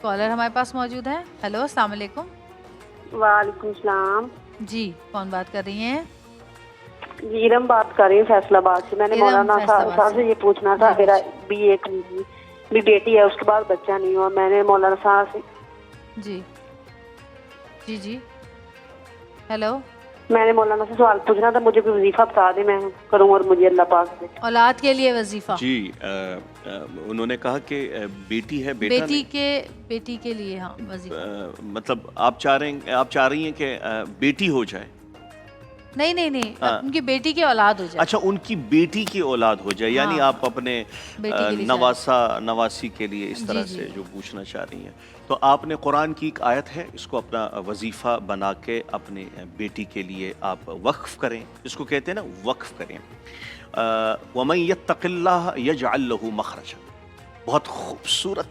Collar ہمارے پاس موجود ہے. ہیلو السلام علیکم. وعلیکم السلام. جی کون بات کر رہی ہیں؟ جی ارم بات کر رہی ہوں فیصل آباد سے. میں نے مولانا صاحب سے یہ پوچھنا تھا, میرا بھی ایک بیٹی ہے, اس کے بعد بچہ نہیں ہوا. میں نے مولانا صاحب سے جی جی جی ہیلو میں نے مولانا سے سوال پوچھنا تھا, مجھے کوئی وظیفہ بتا دیں میں کروں اور مجھے اللہ پاک سے اولاد کے لیے وظیفہ. جی انہوں نے کہا کہ بیٹی ہے, بیٹا بیٹی کے لیے ہاں وظیفہ. مطلب آپ چاہ رہی ہیں کہ بیٹی ہو جائے؟ نہیں ان کی بیٹی کی اولاد ہو جائے. اچھا ان کی بیٹی کی اولاد ہو جائے, یعنی آپ اپنے نواسی کے لیے اس طرح سے جو پوچھنا چاہ رہی ہیں. تو آپ نے قرآن کی ایک آیت ہے, اس کو اپنا وظیفہ بنا کے اپنے بیٹی کے لیے آپ وقف کریں, اس کو کہتے ہیں نا وقف کریں. وَمَن يَتَّقِ اللَّهَ يَجْعَلْ لَهُ مَخْرَجًا. بہت خوبصورت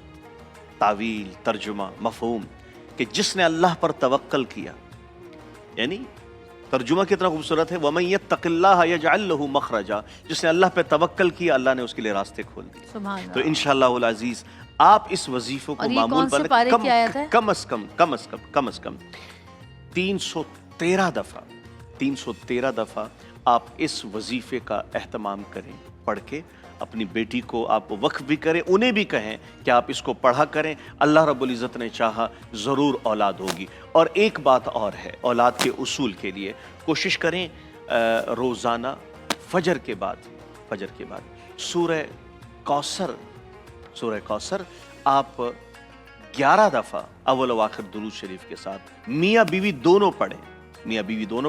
تعویل, ترجمہ, مفہوم کہ جس نے اللہ پر توکل کیا, یعنی ترجمہ کتنا خوبصورت ہے, وَمَن يَتَّقِ اللَّهَ يَجْعَلْ لَهُ مَخْرَجًا. جس نے اللہ پہ توکل کیا اللہ نے اس کے لیے راستے کھول دیے. تو انشاءاللہ العزیز آپ اس وظیفوں کو معمول بنائیں. کم از کم 313 دفعہ آپ اس وظیفے کا اہتمام کریں, پڑھ کے اپنی بیٹی کو آپ وقف بھی کریں, انہیں بھی کہیں کہ آپ اس کو پڑھا کریں. اللہ رب العزت نے چاہا ضرور اولاد ہوگی. اور ایک بات اور ہے, اولاد کے اصول کے لیے کوشش کریں روزانہ فجر کے بعد سورہ کوثر آپ 11 دفعہ اول و آخر درود شریف کے ساتھ میاں بیوی دونوں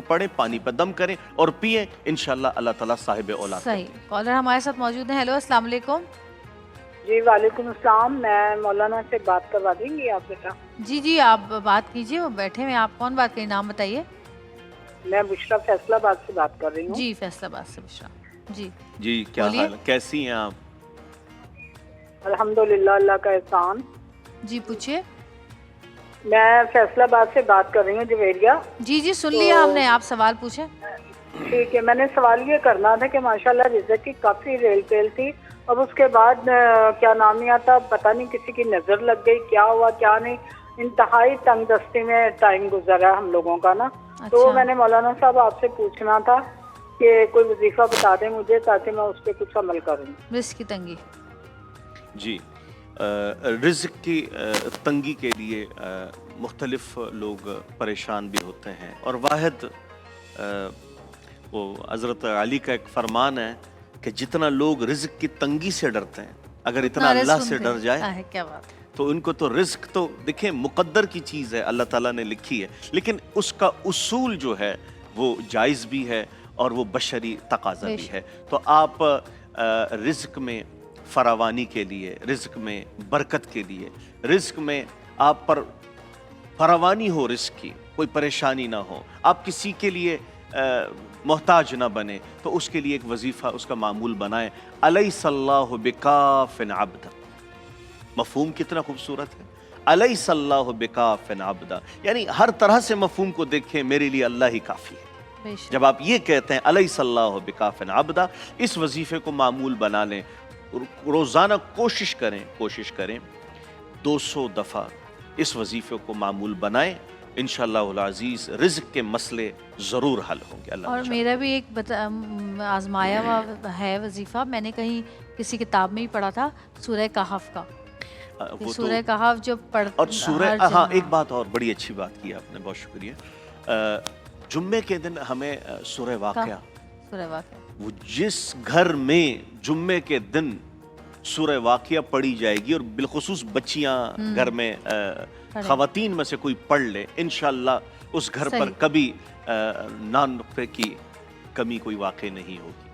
پڑھیں, پانی پہ دم کریں اور پئیں. انشاءاللہ اللہ تعالیٰ صاحب اولاد. صحیح. کالر ہمارے ساتھ موجود ہیں. ہیلو السلام علیکم. جی وعلیکم السلام. میں مولانا سے بات کروا دیں گی آپ بیٹا؟ جی آپ بات کیجیے, وہ بیٹھے ہیں. آپ کون بات کری, نام بتائیے. میں بشرا فیصل آباد سے بات کر رہی ہوں. جی فیصل آباد سے بشرا. جی کیا حال, کیسی ہیں آپ؟ الحمدللہ اللہ کا احسان. جی پوچھیے. میں فیصل آباد سے بات کر رہی ہوں, جویریہ. جی سن لیا ہم نے, آپ سوال پوچھیں. ٹھیک ہے. میں نے سوال یہ کرنا تھا کہ ماشاءاللہ رزق کی کافی ریل پیل تھی, اب اس کے بعد کیا نام نہیں آتا, پتہ نہیں کسی کی نظر لگ گئی, کیا ہوا کیا نہیں, انتہائی تنگ دستی میں ٹائم گزرا ہم لوگوں کا نا. تو میں نے مولانا صاحب آپ سے پوچھنا تھا کہ کوئی وظیفہ بتا دیں مجھے تاکہ میں اس پہ کچھ عمل کروں. رزق کی تنگی. جی رزق کی تنگی کے لیے مختلف لوگ پریشان بھی ہوتے ہیں, اور واحد وہ حضرت علی کا ایک فرمان ہے کہ جتنا لوگ رزق کی تنگی سے ڈرتے ہیں, اگر اتنا اللہ سے ڈر جائے تو ان کو تو رزق تو دیکھیں مقدر کی چیز ہے, اللہ تعالیٰ نے لکھی ہے, لیکن اس کا اصول جو ہے وہ جائز بھی ہے اور وہ بشری تقاضا بھی ہے. تو آپ رزق میں فراوانی کے لیے, رزق میں برکت کے لیے, رزق میں آپ پر فراوانی ہو, رزق کی کوئی پریشانی نہ ہو, آپ کسی کے لیے محتاج نہ بنے, تو اس کے لیے ایک وظیفہ اس کا معمول بنائیں. الیس اللہ بکاف عبدا. مفہوم کتنا خوبصورت ہے, الیس اللہ بکاف عبدا, یعنی ہر طرح سے مفہوم کو دیکھیں, میرے لیے اللہ ہی کافی ہے. جب آپ یہ کہتے ہیں الیس اللہ بکاف عبدا, اس وظیفے کو معمول بنا لیں. روزانہ کوشش کریں 200 دفعہ اس وظیفے کو معمول بنائیں. انشاءاللہ العزیز رزق کے مسئلے ضرور حل ہوں گے. اللہ. اور میرا بھی ایک آزمایا ہوا ہے وظیفہ, میں نے کہیں کسی کتاب میں ہی پڑھا تھا, سورہ کہف کا. سورہ کہف جو اور سورہ ہاں ایک بات اور بڑی اچھی بات کی آپ نے, بہت شکریہ. جمعے کے دن ہمیں سورہ واقعہ, وہ جس گھر میں جمعے کے دن سورہ واقعہ پڑھی جائے گی, اور بالخصوص بچیاں گھر میں خواتین میں سے کوئی پڑھ لے, انشاءاللہ اس گھر پر کبھی نان نقطے کی کمی کوئی واقع نہیں ہوگی.